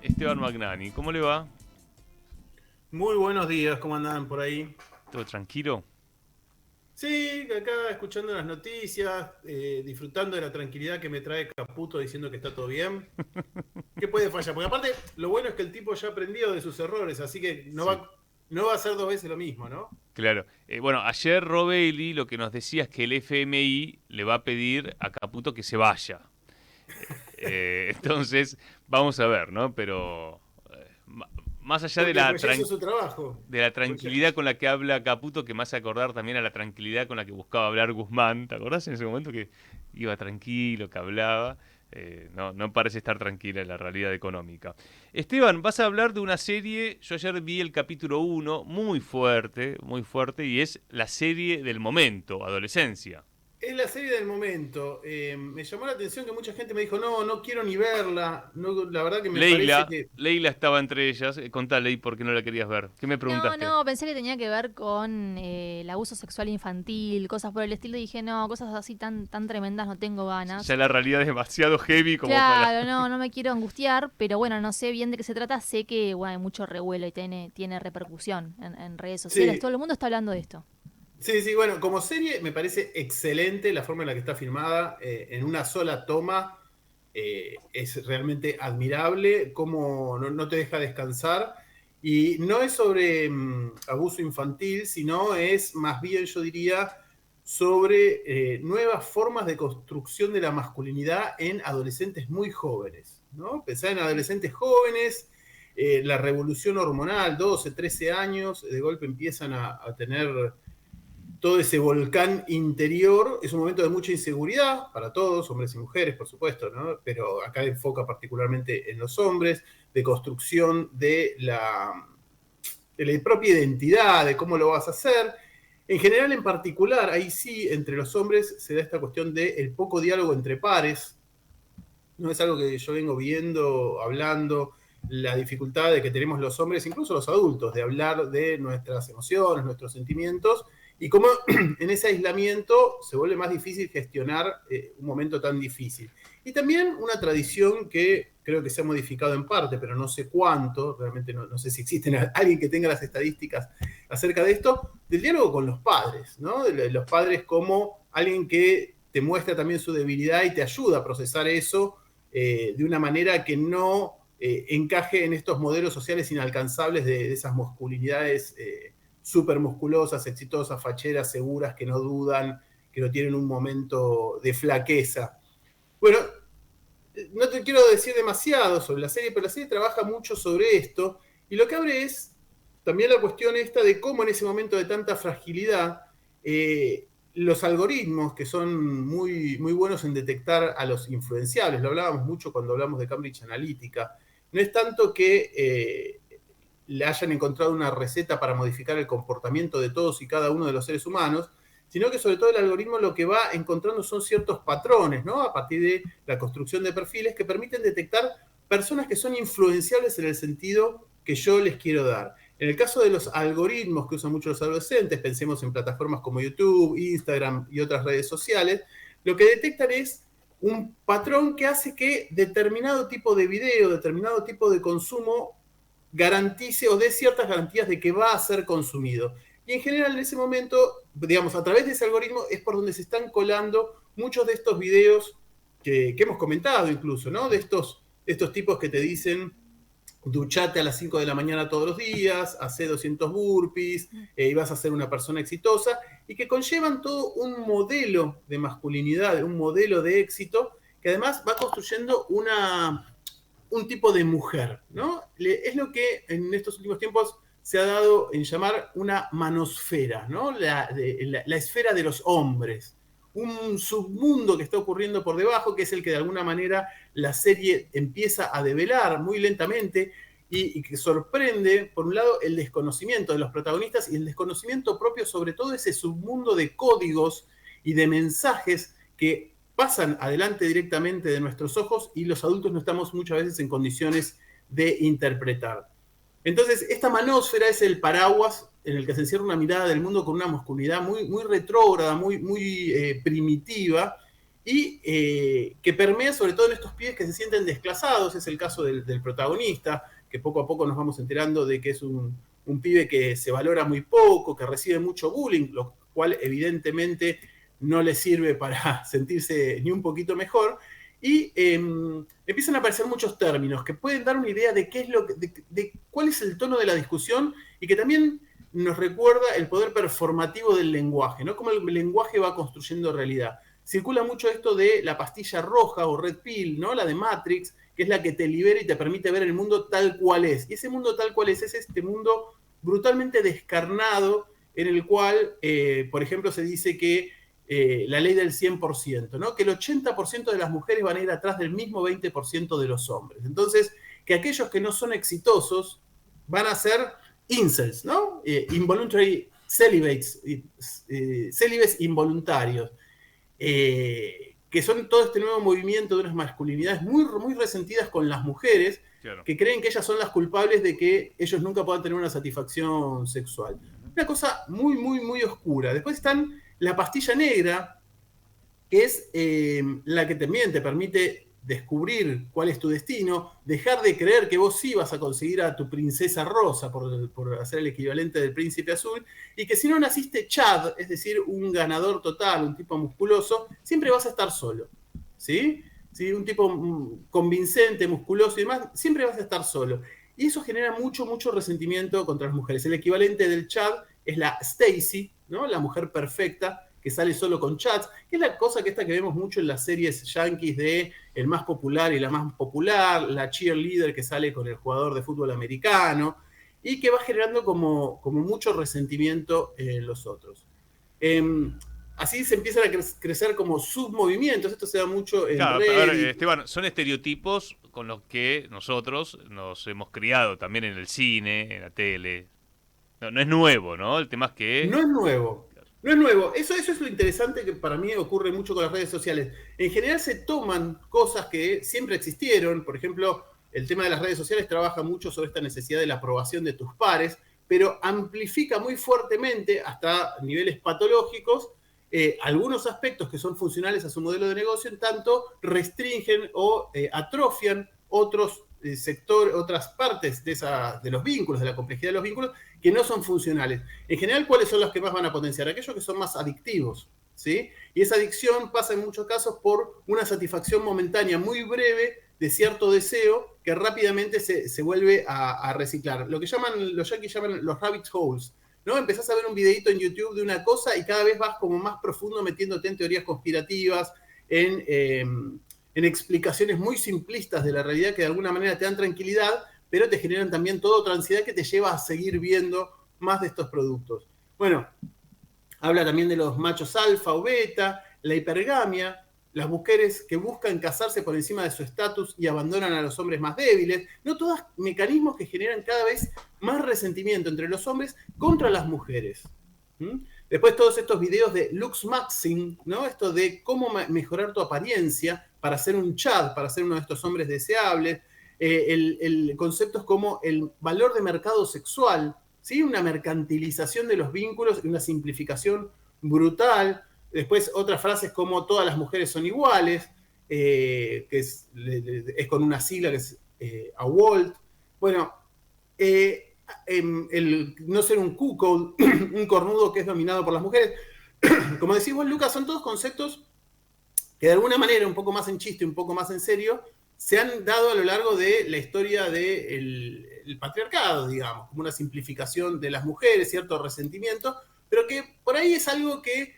Esteban Magnani. ¿Cómo le va? Muy buenos días, ¿cómo andan por ahí? ¿Todo tranquilo? Sí, acá escuchando las noticias, disfrutando de la tranquilidad que me trae Caputo diciendo que está todo bien. ¿Qué puede fallar? Porque aparte, lo bueno es que el tipo ya aprendió de sus errores, así que Sí, no va a hacer dos veces lo mismo, ¿no? claro. Bueno, ayer Robelli lo que nos decía es que el FMI le va a pedir a Caputo que se vaya. Entonces, vamos a ver, ¿no? Pero más allá Porque pues ya hizo su trabajo. de la Pues ya- tranquilidad con la que habla Caputo, que me hace acordar también a la tranquilidad con la que buscaba hablar Guzmán. ¿Te acordás en ese momento que iba tranquilo, que hablaba? No, no parece estar tranquila en la realidad económica. Esteban, vas a hablar de una serie, yo ayer vi el capítulo uno, muy fuerte, y es la serie del momento, Adolescencia. Es la serie del momento. Me llamó la atención que mucha gente me dijo, no, no quiero ni verla. No, la verdad que me parece que Leila estaba entre ellas. Contale, ¿por qué no la querías ver? ¿Qué me No, preguntaste? no, pensé que tenía que ver con el abuso sexual infantil, cosas por el estilo. Y dije, no, cosas así tan tremendas no tengo Ya ganas. la realidad es demasiado heavy como para... Claro, no me quiero angustiar, pero bueno, no sé bien de qué se trata. Sé que bueno, hay mucho revuelo y tiene repercusión en redes sociales. Todo sí, el mundo está hablando de esto. sí, sí, bueno, como serie me parece excelente la forma en la que está filmada, en una sola toma. Es realmente admirable, cómo no te deja descansar. Y no es sobre abuso infantil, sino es más bien, yo diría, sobre nuevas formas de construcción de la masculinidad en adolescentes muy jóvenes, ¿no? Pensar en adolescentes jóvenes, la revolución hormonal, 12, 13 años, de golpe empiezan a tener todo ese volcán interior. Es un momento de mucha inseguridad para todos, hombres y mujeres, por supuesto, ¿no? Pero acá enfoca particularmente en los hombres, de construcción de la propia identidad, de cómo lo vas a hacer. En general, en particular, ahí sí, entre los hombres se da esta cuestión del poco diálogo entre pares. No es algo que yo vengo viendo, hablando, la dificultad de que tenemos los hombres, incluso los adultos, de hablar de nuestras emociones, nuestros sentimientos, y cómo en ese aislamiento se vuelve más difícil gestionar un momento tan difícil. Y también una tradición que creo que se ha modificado en parte, pero no sé cuánto, realmente no sé si existe alguien que tenga las estadísticas acerca de esto, del diálogo con los padres, ¿no? De los padres como alguien que te muestra también su debilidad y te ayuda a procesar eso de una manera que no encaje en estos modelos sociales inalcanzables de esas masculinidades súper musculosas, exitosas, facheras, seguras, que no dudan, que no tienen un momento de flaqueza. Bueno, no te quiero decir demasiado sobre la serie, pero la serie trabaja mucho sobre esto y lo que abre es también la cuestión esta de cómo en ese momento de tanta fragilidad los algoritmos que son muy buenos en detectar a los influenciables, lo hablábamos mucho cuando hablamos de Cambridge Analytica, no es tanto que le hayan encontrado una receta para modificar el comportamiento de todos y cada uno de los seres humanos, sino que sobre todo el algoritmo lo que va encontrando son ciertos patrones, ¿no? A partir de la construcción de perfiles que permiten detectar personas que son influenciables en el sentido que yo les quiero dar. En el caso de los algoritmos que usan muchos los adolescentes, pensemos en plataformas como YouTube, Instagram y otras redes sociales, lo que detectan es un patrón que hace que determinado tipo de video, determinado tipo de consumo garantice o dé ciertas garantías de que va a ser consumido. Y en general en ese momento, digamos, a través de ese algoritmo es por donde se están colando muchos de estos videos que hemos comentado incluso, ¿no? De estos tipos que te dicen, duchate a las 5 de la mañana todos los días, hace 200 burpees y vas a ser una persona exitosa, y que conllevan todo un modelo de masculinidad, un modelo de éxito, que además va construyendo un tipo de mujer, ¿no? Es lo que en estos últimos tiempos se ha dado en llamar una manosfera, ¿no? La esfera de los hombres, un submundo que está ocurriendo por debajo, que es el que de alguna manera la serie empieza a develar muy lentamente y que sorprende, por un lado, el desconocimiento de los protagonistas y el desconocimiento propio sobre todo ese submundo de códigos y de mensajes que pasan adelante directamente de nuestros ojos y los adultos no estamos muchas veces en condiciones de interpretar. Entonces, esta manósfera es el paraguas en el que se encierra una mirada del mundo con una masculinidad muy retrógrada, muy primitiva, y que permea sobre todo en estos pibes que se sienten desclasados. Es el caso del protagonista, que poco a poco nos vamos enterando de que es un pibe que se valora muy poco, que recibe mucho bullying, lo cual evidentemente no le sirve para sentirse ni un poquito mejor. Y empiezan a aparecer muchos términos que pueden dar una idea de qué es de cuál es el tono de la discusión, y que también nos recuerda el poder performativo del lenguaje, ¿no? Cómo el lenguaje va construyendo realidad. Circula mucho esto de la pastilla roja o red pill, ¿no? La de Matrix, que es la que te libera y te permite ver el mundo tal cual es. Y ese mundo tal cual es este mundo brutalmente descarnado, en el cual, por ejemplo, se dice que la ley del 100%, ¿no? Que el 80% de las mujeres van a ir atrás del mismo 20% de los hombres. Entonces, que aquellos que no son exitosos van a ser incels, ¿no? Involuntary celibates, célibes involuntarios, que son todo este nuevo movimiento de unas masculinidades muy, muy resentidas con las mujeres, claro, que creen que ellas son las culpables de que ellos nunca puedan tener una satisfacción sexual. Una cosa muy, muy, muy oscura. Después están la pastilla negra, que es la que también te permite descubrir cuál es tu destino, dejar de creer que vos sí vas a conseguir a tu princesa rosa, por hacer el equivalente del príncipe azul, y que si no naciste Chad, es decir, un ganador total, un tipo musculoso, siempre vas a estar solo, ¿sí? ¿Sí? Un tipo convincente, musculoso y demás, siempre vas a estar solo. Y eso genera mucho, mucho resentimiento contra las mujeres. El equivalente del Chad es la Stacy, ¿no? La mujer perfecta, que sale solo con chats, que es la cosa que vemos mucho en las series yankees de el más popular y la más popular, la cheerleader que sale con el jugador de fútbol americano, y que va generando como mucho resentimiento en los otros. Así se empiezan a crecer como submovimientos. Esto se da mucho en Reddit. A ver, Esteban, son estereotipos con los que nosotros nos hemos criado también en el cine, en la tele. No es nuevo, ¿no? El tema es que... No es nuevo. No es nuevo. Eso es lo interesante que para mí ocurre mucho con las redes sociales. En general se toman cosas que siempre existieron. Por ejemplo, el tema de las redes sociales trabaja mucho sobre esta necesidad de la aprobación de tus pares, pero amplifica muy fuertemente, hasta niveles patológicos, algunos aspectos que son funcionales a su modelo de negocio, en tanto restringen o atrofian otros sectores, otras partes de los vínculos, de la complejidad de los vínculos, que no son funcionales. En general, ¿cuáles son los que más van a potenciar? Aquellos que son más adictivos, ¿sí? Y esa adicción pasa en muchos casos por una satisfacción momentánea muy breve de cierto deseo que rápidamente se vuelve a reciclar. Lo que los yankees llaman los rabbit holes, ¿no? Empezás a ver un videito en YouTube de una cosa y cada vez vas como más profundo metiéndote en teorías conspirativas, en explicaciones muy simplistas de la realidad que de alguna manera te dan tranquilidad, pero te generan también toda otra ansiedad que te lleva a seguir viendo más de estos productos. Bueno, habla también de los machos alfa o beta, la hipergamia, las mujeres que buscan casarse por encima de su estatus y abandonan a los hombres más débiles, no todos mecanismos que generan cada vez más resentimiento entre los hombres contra las mujeres. Después todos estos videos de looks maxing, ¿no? Esto de cómo mejorar tu apariencia para ser un Chad, para ser uno de estos hombres deseables, conceptos como el valor de mercado sexual, ¿sí? Una mercantilización de los vínculos y una simplificación brutal. Después otras frases como todas las mujeres son iguales, que es con una sigla que es AWOLT. Bueno, el no ser un cuckold, un cornudo que es dominado por las mujeres. Como decís vos, Lucas, son todos conceptos que de alguna manera, un poco más en chiste, un poco más en serio, se han dado a lo largo de la historia del patriarcado, digamos, como una simplificación de las mujeres, cierto resentimiento, pero que por ahí es algo que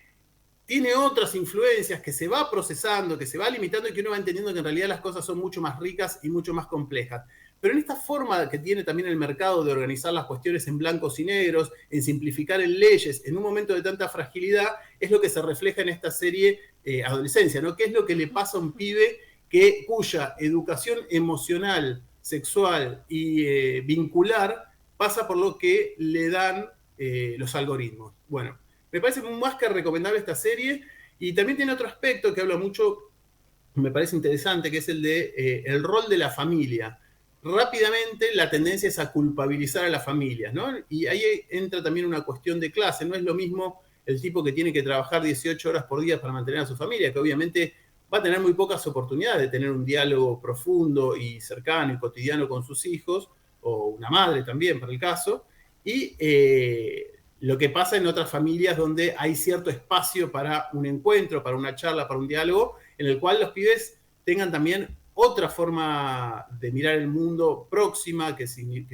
tiene otras influencias, que se va procesando, que se va limitando y que uno va entendiendo que en realidad las cosas son mucho más ricas y mucho más complejas. Pero en esta forma que tiene también el mercado de organizar las cuestiones en blancos y negros, en simplificar en leyes, en un momento de tanta fragilidad, es lo que se refleja en esta serie Adolescencia, ¿no? ¿Qué es lo que le pasa a un pibe cuya educación emocional, sexual y vincular pasa por lo que le dan los algoritmos? Bueno, me parece más que recomendable esta serie, y también tiene otro aspecto que habla mucho, me parece interesante, que es el de el rol de la familia. Rápidamente la tendencia es a culpabilizar a las familias, ¿no? Y ahí entra también una cuestión de clase. No es lo mismo el tipo que tiene que trabajar 18 horas por día para mantener a su familia, que obviamente va a tener muy pocas oportunidades de tener un diálogo profundo y cercano y cotidiano con sus hijos, o una madre también, para el caso, y lo que pasa en otras familias donde hay cierto espacio para un encuentro, para una charla, para un diálogo, en el cual los pibes tengan también otra forma de mirar el mundo próxima, que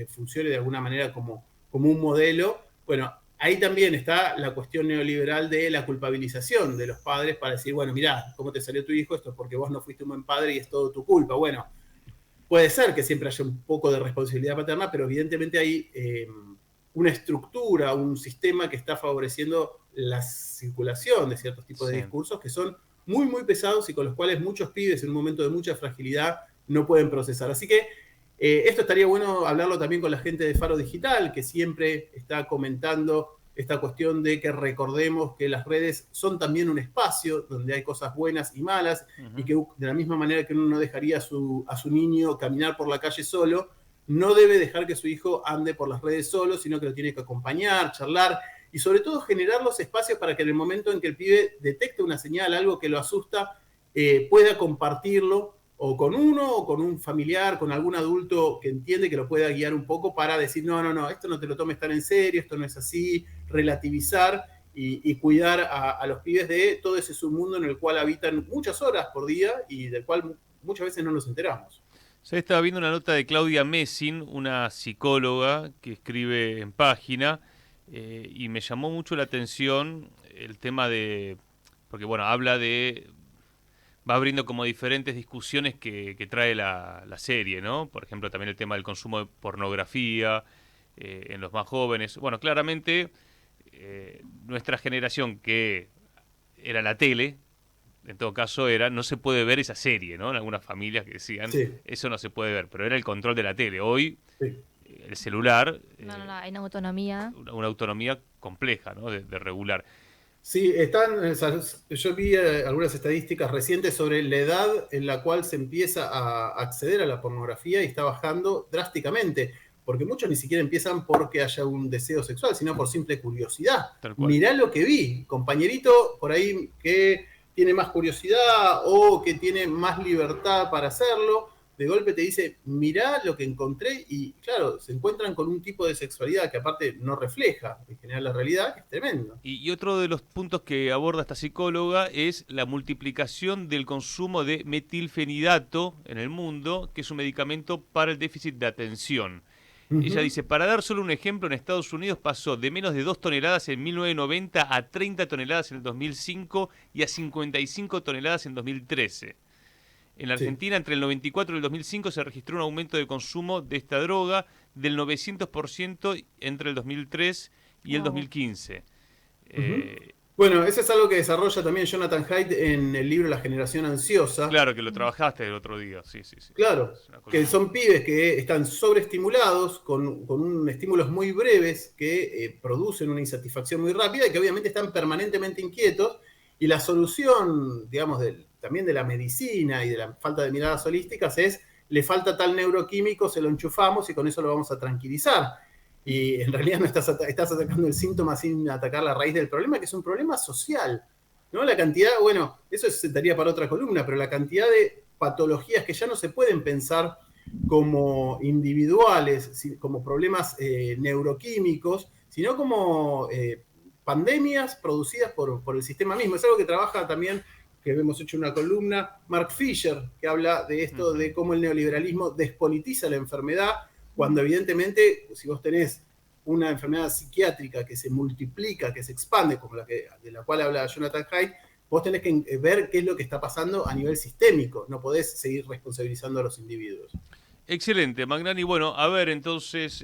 funcione de alguna manera como un modelo. Bueno, ahí también está la cuestión neoliberal de la culpabilización de los padres para decir, bueno, mirá, ¿cómo te salió tu hijo? Esto es porque vos no fuiste un buen padre y es todo tu culpa. Bueno, puede ser que siempre haya un poco de responsabilidad paterna, pero evidentemente hay una estructura, un sistema que está favoreciendo la circulación de ciertos tipos de discursos que son muy, muy pesados y con los cuales muchos pibes en un momento de mucha fragilidad no pueden procesar. Así que esto estaría bueno hablarlo también con la gente de Faro Digital, que siempre está comentando esta cuestión de que recordemos que las redes son también un espacio donde hay cosas buenas y malas, y que de la misma manera que uno no dejaría a su niño caminar por la calle solo, no debe dejar que su hijo ande por las redes solo, sino que lo tiene que acompañar, charlar, y sobre todo generar los espacios para que en el momento en que el pibe detecte una señal, algo que lo asusta, pueda compartirlo o con uno o con un familiar, con algún adulto que entiende, que lo pueda guiar un poco para decir, no, esto no te lo tomes tan en serio, esto no es así, relativizar y cuidar a los pibes de todo ese submundo en el cual habitan muchas horas por día y del cual muchas veces no nos enteramos. Se estaba viendo una nota de Claudia Messing, una psicóloga que escribe en Página, y me llamó mucho la atención el tema de, porque bueno, va abriendo como diferentes discusiones que trae la serie, ¿no? Por ejemplo, también el tema del consumo de pornografía en los más jóvenes. Bueno, claramente nuestra generación, que era la tele, en todo caso no se puede ver esa serie, ¿no? En algunas familias que decían, eso no se puede ver, pero era el control de la tele. Hoy, el celular... No, hay una autonomía. Una autonomía compleja, ¿no? De regular. Sí, yo vi algunas estadísticas recientes sobre la edad en la cual se empieza a acceder a la pornografía y está bajando drásticamente, porque muchos ni siquiera empiezan porque haya un deseo sexual, sino por simple curiosidad. Mirá lo que vi, compañerito por ahí que tiene más curiosidad o que tiene más libertad para hacerlo, de golpe te dice, mirá lo que encontré, y claro, se encuentran con un tipo de sexualidad que aparte no refleja en general la realidad, que es tremendo. Y otro de los puntos que aborda esta psicóloga es la multiplicación del consumo de metilfenidato en el mundo, que es un medicamento para el déficit de atención. Ella dice, para dar solo un ejemplo, en Estados Unidos pasó de menos de 2 toneladas en 1990 a 30 toneladas en el 2005 y a 55 toneladas en 2013. En la Argentina, entre el 94 y el 2005, se registró un aumento de consumo de esta droga del 900% entre el 2003 y el 2015. Bueno, eso es algo que desarrolla también Jonathan Haidt en el libro La generación ansiosa. Claro, que lo trabajaste el otro día, sí. Claro, que son pibes que están sobreestimulados con estímulos muy breves que producen una insatisfacción muy rápida y que obviamente están permanentemente inquietos, y la solución, digamos, también de la medicina y de la falta de miradas holísticas es, le falta tal neuroquímico, se lo enchufamos y con eso lo vamos a tranquilizar. Y en realidad no estás atacando el síntoma sin atacar la raíz del problema, que es un problema social, ¿no? La cantidad, bueno, eso se daría para otra columna, pero la cantidad de patologías que ya no se pueden pensar como individuales, como problemas neuroquímicos, sino como pandemias producidas por el sistema mismo. Es algo que trabaja también, que hemos hecho una columna, Mark Fisher, que habla de esto, de cómo el neoliberalismo despolitiza la enfermedad, cuando evidentemente, si vos tenés una enfermedad psiquiátrica que se multiplica, que se expande, como de la cual habla Jonathan Haidt, vos tenés que ver qué es lo que está pasando a nivel sistémico, no podés seguir responsabilizando a los individuos. Excelente, Magnani. Bueno, a ver entonces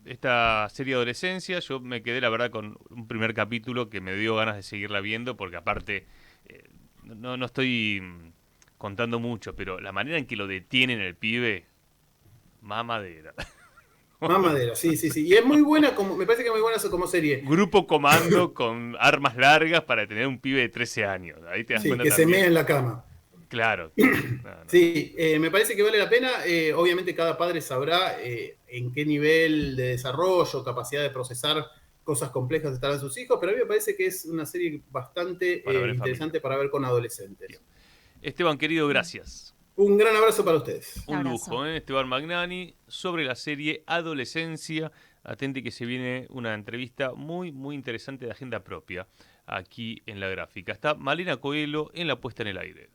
esta serie de adolescencia, yo me quedé la verdad con un primer capítulo que me dio ganas de seguirla viendo, porque aparte no estoy contando mucho, pero la manera en que lo detienen el pibe, mamadera. Mamadera, sí. Y es muy buena, me parece que es muy buena como serie. Grupo comando con armas largas para tener un pibe de 13 años. Ahí te das cuenta que también. se mea en la cama. Claro. Sí, me parece que vale la pena. Obviamente cada padre sabrá en qué nivel de desarrollo, capacidad de procesar cosas complejas estarán sus hijos, pero a mí me parece que es una serie bastante interesante para ver con adolescentes. Bien. Esteban, querido, gracias. Un gran abrazo para ustedes. Un Abrazo. lujo, ¿eh? Esteban Magnani, sobre la serie Adolescencia. Atente que se viene una entrevista muy, muy interesante de agenda propia aquí en La Gráfica. Está Malena Coelho en la puesta en el aire.